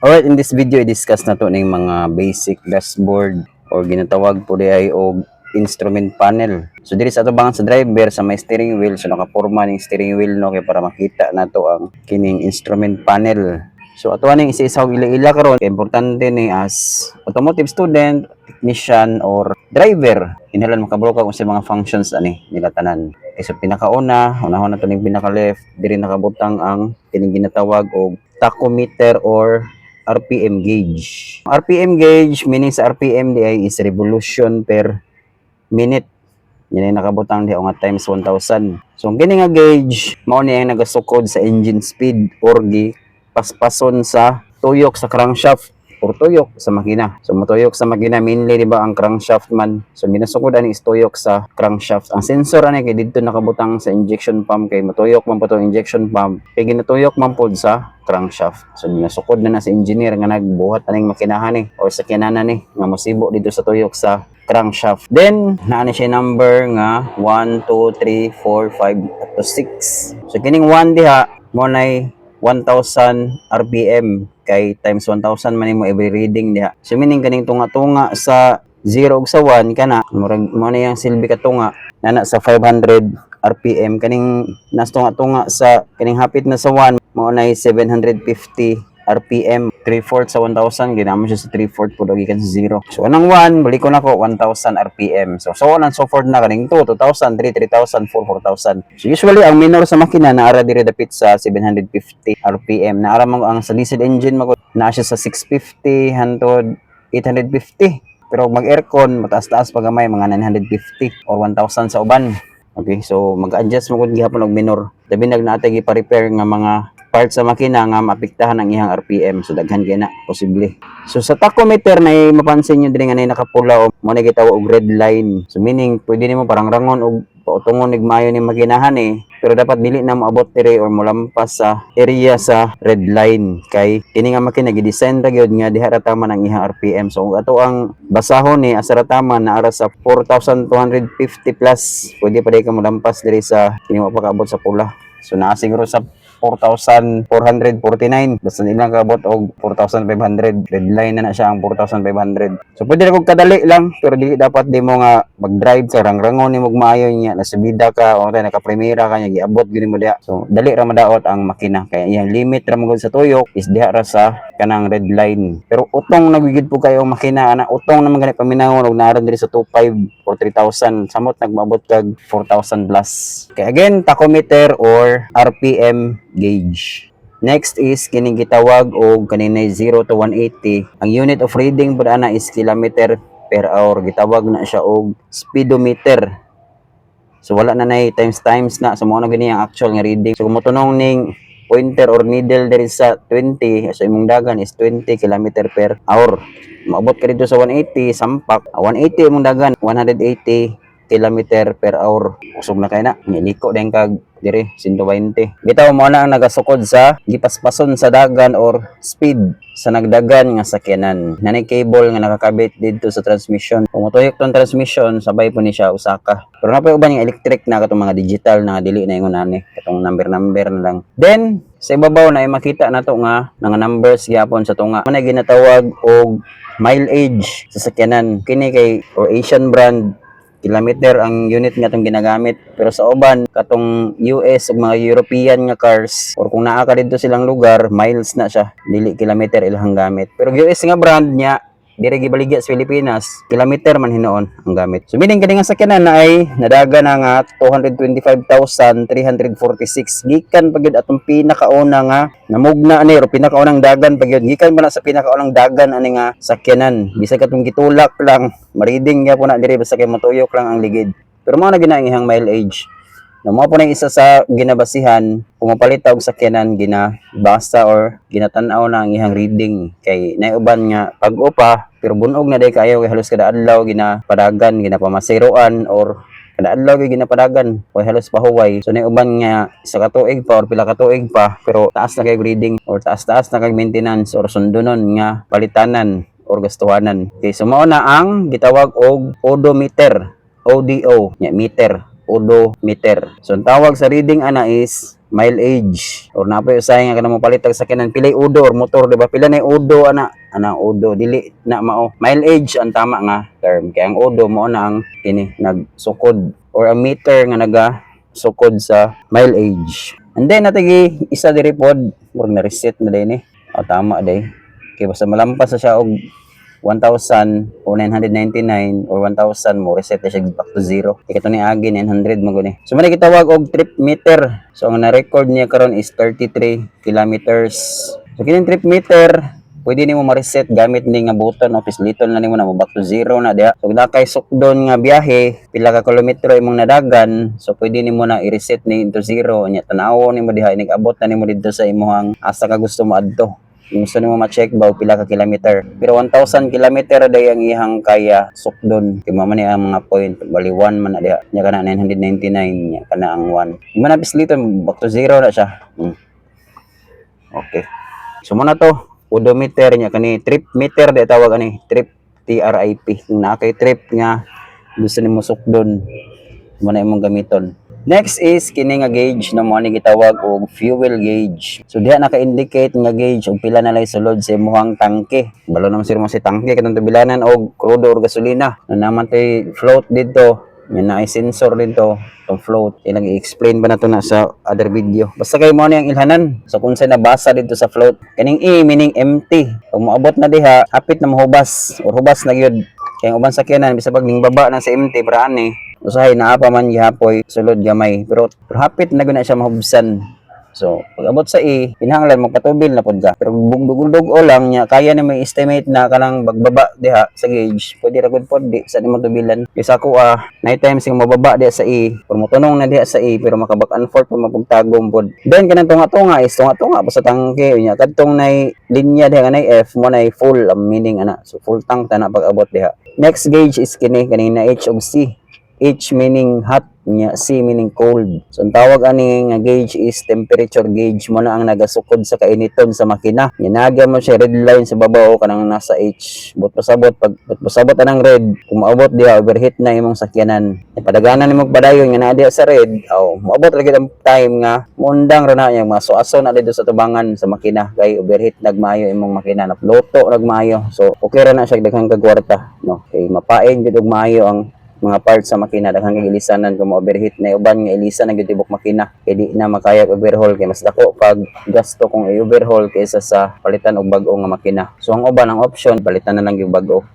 Alright, in this video, i-discuss na to ng mga basic dashboard or ginatawag po di ay og instrument panel. So diri sa atubangan sa driver sa may steering wheel, so nakaporma ning steering wheel no kay para makita nato ang kining instrument panel. So ato ning isa-isa og ila-ila karon kay importante ni as automotive student, technician or driver kinahanglan makabro ka kung sa mga functions ani nila tanan. Okay, so pinakauna, unahon na to ning pinaka left, diri nakabutang ang kining ginatawag og tachometer or RPM gauge. RPM gauge, meaning sa RPM di ay is revolution per minute. Yan ay nakabutang di nga times 1,000. So, ang gini nga gauge, mao niya ang nagasukod sa engine speed or paspason sa tuyok sa crankshaft or tuyok sa makina. So, matuyok sa makina, mainly di ba ang crankshaft man. So, minasukod ani is tuyok sa crankshaft. Ang sensor ani kay dito nakabutang sa injection pump kay matuyok man po itong injection pump. Kay ginatuyok man po sa crankshaft. So, minasukod na sa engineer nga nagbuhat aning makinahan ni or sa kinanan ni nga mosibo dito sa tuyok sa crankshaft. Then, naano siya number nga 1, 2, 3, 4, 5, up to 6. So, kining 1 diha, mo na 1,000 RPM kay times 1,000 man mo every reading diha. So meaning kaning tunga-tunga sa 0 ug sa 1 kana murag mo na yang silbi ka tunga nana sa 500 RPM kaning nas tunga-tunga sa kaning hapit na sa 1 mao na 750 RPM 3/4 sa 1,000 ginamo siya sa 3/4 pud gikan sa 0. So anang 1 balik ko nako 1,000 RPM. So on and so forth na kaning 2 2,000 3 3,000 4 4,000. So usually ang minor sa makina naara diri dapit sa 750 RPM. Naara man ang sa diesel engine magud na siya sa 650 hangtod 850. Pero mag aircon mataas-taas pa gamay mga 950 or 1,000 sa uban. Okay, so mag-adjust mo gud gihapon og minor. Labi nagnatay gi-repair nga mga part sa makina nga maapektahan ang iyang RPM, so daghan gyud na posible. So sa tachometer na mapansin niyo diri nga nay nakapula o mo na gitawag og red line. So meaning pwede nimo parang rangon og pautungon nig maayo ni makinahan pero dapat dili na moabot diri or molampas sa area sa red line kay kini nga makina gi-design ra gyud nga diha ra tama ang iyang RPM. So ato ang basahon ni asara tama na ara sa 4,250 plus, pwede pa di ka molampas diri sa kini mapakaabot sa pula. So naa siguro sa 4,449 basta nilang kabot og 4,500 red line na siya ang 4,500. So pwede ra kog kadali lang pero dili dapat di mo nga mag-drive sa rangrangon ni mo maayo niya nasubida ka o tay naka-primera ka nya giabot gyud mo diha. So dali ra madaot ang makina kay iyang limit ra magud sa tuyok is diha ra sa kanang red line. Pero utong nagigid po kayo makina ana utong naman gani paminawon og naara diri sa 2,500 or 3,000 samot nagmaabot kag 4,000 plus. Kay again tachometer or RPM gauge. Next is kining gitawag og kaninay 0 to 180. Ang unit of reading pud ana is kilometer per hour. Gitawag na siya og speedometer. So wala na nay times na so mo na gani ang actual nga reading. So kumutunong ning pointer or needle diri sa 20 so imong dagan is 20 kilometer per hour. Maabot ka dito sa 180 sampak. 180 imong dagan 180 kilometer per hour. Usog na kay na. Niliko din kag diri 120. Bitaw mo na ang nagasukod sa gipaspason sa dagan or speed sa nagdagan nga sakyanan. Nanay cable nga nakakabit dito sa transmission. Kung motuyok tong transmission, sabay po ni siya usaka. Pero napay uban yung electric na katong mga digital na dili na ingon ani katong number na lang. Then sa ibabaw na ay makita nato nga nga numbers gyapon sa tunga. Manay ginatawag og mileage sa sakyanan. Kini kay or Asian brand kilometer ang unit nga itong ginagamit. Pero sa uban, katong US o mga European nga cars, or kung naa ka dito silang lugar, miles na siya. Dili kilometer ilang gamit. Pero US nga brand niya, dire gibaligya sa Pilipinas, kilometer man hinoon ang gamit. So meaning kani nga sakyanan na ay nadaga na nga 225,346 gikan pagyud atong pinakauna nga namugna ani or pinakaunang dagan pagyud gikan man sa pinakaunang dagan ani nga sakyanan. Bisag katong gitulak lang, mariding gyapon na dire basta kay matuyok lang ang ligid. Pero mao na ginaihang mileage. Na mo po na isa sa ginabasihan, kung mapalit og sakyanan, ginabasa or ginatanaw na ang ihang reading. Kay naiuban nga pag-upa, pero bunog na day kayo, kay halos kada adlaw, ginapadagan, ginapamasiroan, or kada adlaw ginapadagan, o halos pahuway. So naiuban nga isa ka tuig pa or pila ka tuig pa, pero taas na kay reading or taas-taas na kay maintenance or sundunon nga palitanan or gastuhanan. Okay, so mao na ang gitawag og odometer, ODO, nya meter. Odometer. So ang tawag sa reading ana is mileage or napay usahay nga kanang mopalit og sakyanan pilay udo or motor di ba pila na udo ana udo dili na mao mileage ang tama nga term kay ang udo mao na ang ini nagsukod or ang meter nga naga sukod sa mileage. And then natigi isa diri pod murag na reset na din o tama day kay basta malampas na siya og 1,000 or 999 or 1,000 mo reset na siya back to zero. Ikato ni agi 900 mo guni. So man gitawag og trip meter. So ang na-record niya karon is 33 kilometers. So kining trip meter pwede nimo ma-reset gamit ni nga button o pisliton na nimo na mo back to zero na diha. So kay sukdon nga biyahe pila ka kilometro imong nadagan, so pwede nimo na i-reset ni into zero nya tan-awo nimo diha nag-abot na nimo didto sa imong asa ka gusto mo adto. Gusto nimo ma-check ba pila ka kilometer. Pero 1,000 kilometer day ang ihang kaya sukdon. Di man ni ang mga point bali 1 man na diha. Nya kana 999 nya kana ang 1. Man na pisliton back to zero na siya. Okay. So muna to odometer nya kani trip meter di tawag ani trip TRIP. Kung na kay trip nga gusto nimo sukdon mo na imong gamiton. Next is kini nga gauge na mo ni gitawag og fuel gauge. So diha naka-indicate nga gauge og pila na lay sulod sa imong tangke. Balo naman sir mo si tangke katong bilanan og krudo or gasolina. Na naman tay float dito. Yan na ay sensor dito tong float. Ilang i-explain ba nato na sa other video. Basta kay mo ni ang ilhanan. So kung sa nabasa dito sa float, kaning E meaning empty. Pag moabot na diha, hapit na mahubas or hubas na gyud. Kay uban sakyanan bisa pag ning baba na sa empty para ani usahay naa pa man gihapoy sulod gamay pero hapit na guna siya mahubsan. So pag abot sa kinahanglan magpatubil na pud ka pero dugog o lang nya kaya na may estimate na kanang bagbaba diha sa gauge pwede ra gud pod di sa nimo tubilan isa ko night time sing mababa diha sa pero motunong na diha sa pero makaback and forth pa mapugtagom pod then kanang tunga is tunga pa sa tangke nya kadtong nay linya diha kanay F mo nay full meaning ana so full tank ta na pag abot diha. Next gauge is kini kanina H ug C. H meaning hot, nya C meaning cold. So ang tawag ani nga gauge is temperature gauge mo na ang nagasukod sa kainiton sa makina. Ginagya mo siya red line sa babaw kanang nasa H. But pasabot anang red, kung maabot diha overheat na imong sakyanan. Ipadaganan nimo padayon nga naa diha sa red, maabot ra gyud ang time nga mundang ra na yang maso-aso na dito sa tubangan sa makina kay overheat nagmayo imong makina na loto nagmayo. So okay ra na siya daghang kagwarta, no. Kay mapain gyud og maayo ang mga parts sa makina daghang kay ilisanan kung overheat na uban nga ilisan ang gitibok makina kay di na makaya overhaul kay mas dako pag gasto kung i-overhaul kaysa sa palitan og bag-o nga makina. So ang uban ang option palitan na lang yung bag-o.